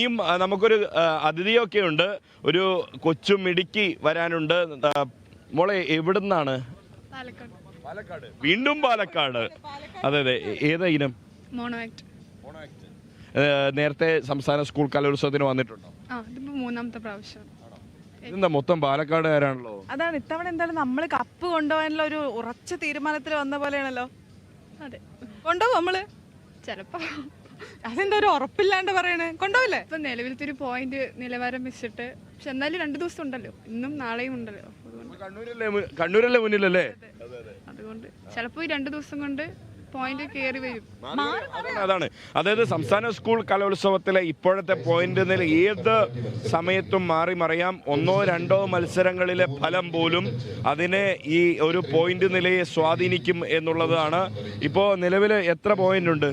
ഇനിയും നമുക്കൊരു അതിഥിയൊക്കെ ഉണ്ട്, ഒരു കൊച്ചു മിടുക്കി വരാനുണ്ട്. മോളെ എവിടുന്നാണ്? പാലക്കാട്. വീണ്ടും പാലക്കാട്. അതെ അതെ. ഏതാ ഇനം? Mono act. നേരത്തെ സംസ്ഥാന സ്കൂൾ കലോത്സവത്തിന് വന്നിട്ടുണ്ടോ? മൂന്നാമത്തെ പ്രാവശ്യം. എന്താ മൊത്തം പാലക്കാടുകാരാണല്ലോ. അതാണ് ഇത്തവണ എന്തായാലും നമ്മൾ കപ്പ് കൊണ്ടുപോകാനുള്ള ഒരു ഉറച്ച തീരുമാനത്തിൽ വന്ന പോലെയാണല്ലോ. അതെ, കൊണ്ടുപോകും നമ്മള്. ചിലപ്പോ. അതെന്താ ഒരു ഉറപ്പില്ലാണ്ട് പറയണേ? കൊണ്ടുപോവില്ലേ? ഇപ്പൊ നിലവിലത്തെ ഒരു പോയിന്റ് നിലവാരം വെച്ചിട്ട്, പക്ഷെ എന്നാലും 2 ദിവസം ഉണ്ടല്ലോ, ഇന്നും നാളെയും ഉണ്ടല്ലോ. കണ്ണൂരല്ലേ മുന്നിലല്ലേ? അതുകൊണ്ട് ചിലപ്പോ ഈ 2 ദിവസം കൊണ്ട് പോയിന്റ് കയറി വരും. അതാണ്, അതായത് സംസ്ഥാന സ്കൂൾ കലോത്സവത്തിലെ ഇപ്പോഴത്തെ പോയിന്റ് നില ഏത് സമയത്തും മാറി മറിയാം. 1-2 മത്സരങ്ങളിലെ ഫലം പോലും അതിനെ ഈ ഒരു പോയിന്റ് നിലയെ സ്വാധീനിക്കും എന്നുള്ളതാണ്. ഇപ്പോൾ നിലവിൽ എത്ര പോയിന്റ് ഉണ്ട്?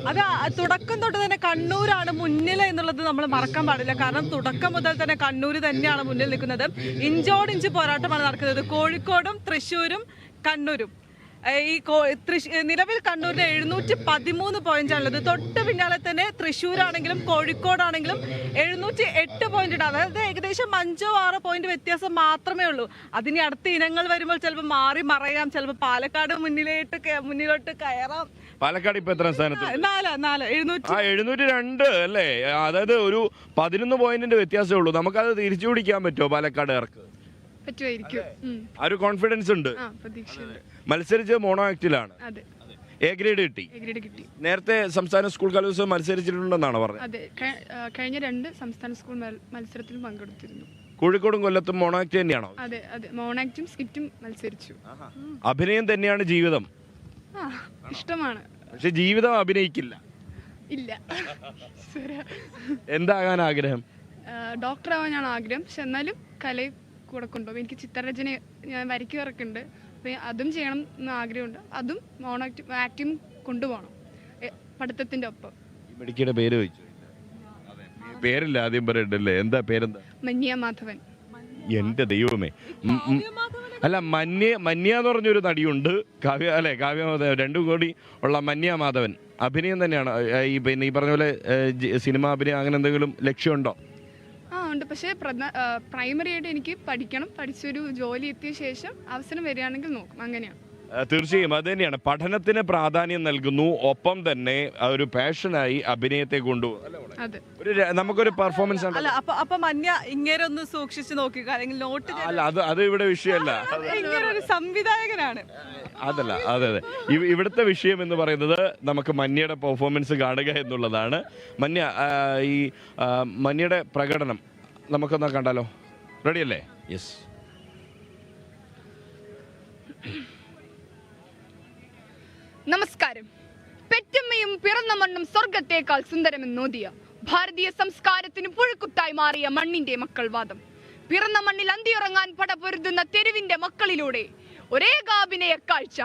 അത് തുടക്കം തൊട്ട് തന്നെ കണ്ണൂരാണ് മുന്നിൽ എന്നുള്ളത് നമ്മൾ മറക്കാൻ പാടില്ല. കാരണം തുടക്കം മുതൽ തന്നെ കണ്ണൂർ തന്നെയാണ് മുന്നിൽ നിൽക്കുന്നത്. ഇഞ്ചോടിഞ്ച് പോരാട്ടമാണ് നടക്കുന്നത്. കോഴിക്കോടും തൃശ്ശൂരും കണ്ണൂരും. ഈ നിലവിൽ കണ്ണൂരിന് 713 പോയിന്റാണുള്ളത്. തൊട്ട് പിന്നാലെ തന്നെ തൃശ്ശൂരാണെങ്കിലും കോഴിക്കോടാണെങ്കിലും 708 പോയിന്റ് ഉണ്ട്. അതായത് ഏകദേശം 5-6 പോയിന്റ് വ്യത്യാസം മാത്രമേ ഉള്ളൂ. അതിന് അടുത്ത ഇനങ്ങൾ വരുമ്പോൾ ചിലപ്പോൾ മാറി മറയാം. ചിലപ്പോൾ പാലക്കാട് മുന്നിലോട്ട് കയറാം. പാലക്കാട് ഇപ്പൊ എത്ര സ്ഥാനത്ത്? 702 അല്ലേ? അതായത് ഒരു 11 പോയിന്റിന്റെ വ്യത്യാസമേ ഉള്ളൂ. നമുക്കത് തിരിച്ചു പിടിക്കാൻ പറ്റുമോ പാലക്കാടുകാർക്ക്? പറ്റുമായിരിക്കും. ആ ഒരു കോൺഫിഡൻസ് ഉണ്ട്. മത്സരിച്ച് മോണോ ആക്ടിലാണ്. എ ഗ്രേഡ് കിട്ടി. നേരത്തെ സംസ്ഥാന സ്കൂൾ കലോത്സവം മത്സരിച്ചിട്ടുണ്ടെന്നാണ് പറഞ്ഞത്. അതെ, കഴിഞ്ഞ 2 സംസ്ഥാന സ്കൂൾ മത്സരത്തിലും പങ്കെടുത്തിരുന്നു. കോഴിക്കോടും കൊല്ലത്തും മോണോ ആക്ട് തന്നെയാണോ? അതെ അതെ, മോണോ ആക്ടും സ്കിറ്റും മത്സരിച്ചു. അഭിനയം തന്നെയാണ് ജീവിതം. ഇഷ്ടമാണ്, പക്ഷെ ജീവിതം അഭിനയിക്കില്ല. ഇല്ല. എന്താകാൻ ആഗ്രഹം? ഡോക്ടർ ആവാനാണ് ആഗ്രഹം. പക്ഷെ എന്നാലും കലയിൽ കൂടെ കൊണ്ടുപോകും. എനിക്ക് ചിത്രരചന ഞാൻ വരയ്ക്കാറൊക്കെ ഉണ്ട്. അപ്പം അതും ചെയ്യണം എന്ന് ആഗ്രഹമുണ്ട്. അതും മോണോ ആക്ടിങ് കൊണ്ടുപോകണം പഠിത്തത്തിൻ്റെ ഒപ്പം. മെഡിക്കയുടെ പേര് ചോദിച്ചു. പേരില്ല, ആദ്യം പറയണ്ടല്ലേ. എന്താ പേരെന്താ? മന്യ മാധവൻ. എന്റെ ദൈവമേ. അല്ല, മന്യ എന്ന് പറഞ്ഞൊരു നടിയുണ്ട്, കാവ്യ മാധവൻ. 2 കോടി ഉള്ള മന്യ മാധവൻ. അഭിനയം തന്നെയാണ് പിന്നെ ഈ പറഞ്ഞ പോലെ സിനിമ അഭിനയം അങ്ങനെ എന്തെങ്കിലും ലക്ഷ്യമുണ്ടോ? ഉണ്ട്. പക്ഷേ പ്രൈമറി ആയിട്ട് എനിക്ക് പഠിക്കണം. പഠിച്ചൊരു ജോലി എത്തിയ ശേഷം അവസരം വരികയാണെങ്കിൽ നോക്കും. അങ്ങനെയാണ്. തീർച്ചയായും അത് തന്നെയാണ്. പഠനത്തിന് പ്രാധാന്യം നൽകുന്നു, ഒപ്പം തന്നെ ഒരു പാഷനായി അഭിനയത്തെ കൊണ്ടുപോകും. നമുക്കൊരു പെർഫോമൻസ് അല്ല. അപ്പൊ മന്യ ഇങ്ങനെ ഒന്ന് സൂക്ഷിച്ചു നോക്കുക, അല്ലെങ്കിൽ നോട്ട്. അല്ല, അത് ഇവിടെ വിഷയമല്ല. ഒരു സംവിധായകനാണ്. അതല്ല, അതെ. ഇവിടുത്തെ വിഷയം എന്ന് പറയുന്നത് നമുക്ക് മന്യയുടെ പെർഫോമൻസ് കാണുക എന്നുള്ളതാണ്. മന്യയുടെ പ്രകടനം നമുക്കൊന്ന് കണ്ടാലോ? റെഡിയല്ലേ? യെസ്. നമസ്കാരം. പെറ്റമ്മയും പിറന്ന മണ്ണും സ്വർഗത്തേക്കാൾ സുന്ദരമെന്നോദിയ ഭാരതീയ സംസ്കാരത്തിന് പുഴുക്കുത്തായി മാറിയ മണ്ണിന്റെ മക്കൾ വാദം. പിറന്ന മണ്ണിൽ അന്തിയുറങ്ങാൻ പടപൊരുതുന്ന തെരുവിന്റെ മക്കളിലൂടെ ഒരേകാഭിനയ കാഴ്ച.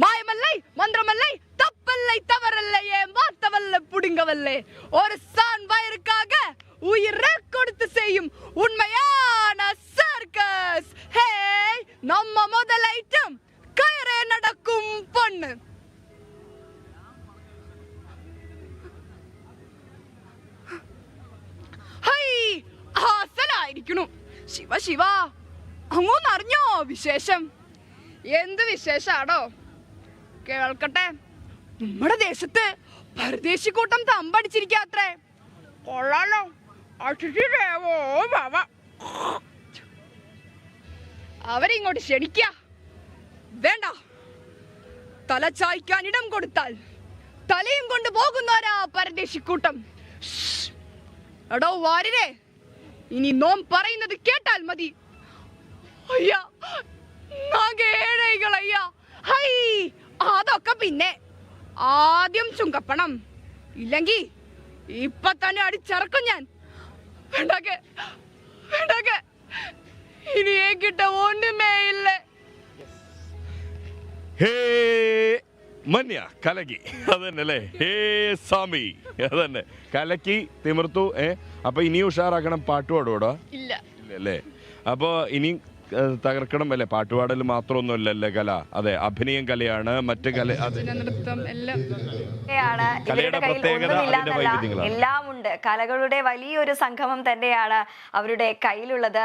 மாயமல்லை மந்திரமல்லை தப்பல்லை தவறல்லை ஏமாத்தவல்ல புடுங்கவல்லை ஒரு சான் வயருக்காக உயிரை கொடுத்து செய்யும் உண்மையான சர்க்கஸ். ஹே, நம்ம முதல் ஐட்டம் கயரே நடக்கும் பொண்ணு. ഹൈ, ആസനായിരിക്കണു. ശിവ അങ്ങോന്നറിഞ്ഞോ വിശേഷം? എന്ത് വിശേഷാണോ? കേൾക്കട്ടെ. നമ്മുടെ ദേശത്ത് പരദേശി കൂട്ടം തമ്പടിച്ചിരിക്കാത്രേ. കൊള്ളാലോ. അവരിങ്ങോട്ട് ക്ഷണിക്ക. വേണ്ട, തല ചായ്ക്കാൻ ഇടം കൊടുത്താൽ തലയും കൊണ്ട് പോകുന്നവരാ പരദേശി കൂട്ടം. എടോ വാരിരെ, ഇനി നോം പറയുന്നത് കേട്ടാൽ മതി. അയ്യാ, അതൊക്കെ പിന്നെ ആദ്യം ചുങ്കപ്പണം, ഇല്ലെങ്കിൽ ഇപ്പൊ തന്നെ അടിച്ചിറക്കും ഞാൻ. വേണ്ടക്കെ ഇനി കിട്ട ഒന്നുമേ ഇല്ലേ. ഹേ മന്യ കലക്കി, അതന്നെ അല്ലേ? ഹേ സ്വാമി, അതന്നെ കലക്കി തിമിർത്തു. അപ്പൊ ഇനി ഉഷാറാക്കണം. പാട്ട് പാടോടാ? ഇല്ല ഇല്ലല്ലേ? അപ്പൊ ഇനി തകർക്കണം അല്ലേ? പാട്ടുപാടൽ മാത്രമൊന്നുമല്ലല്ലേ കല, അതെ, അഭിനയം കലയാണ്, മറ്റ് കല, അതെ, നൃത്തം എല്ലാം കലയുടെ പ്രത്യേകത അതിന്റെ വൈവിധ്യങ്ങളാണ്. എല്ലാം ഉണ്ട്. കലകളുടെ വലിയൊരു സംഗമം തന്നെയാണ് അവരുടെ കയ്യിലുള്ളത്.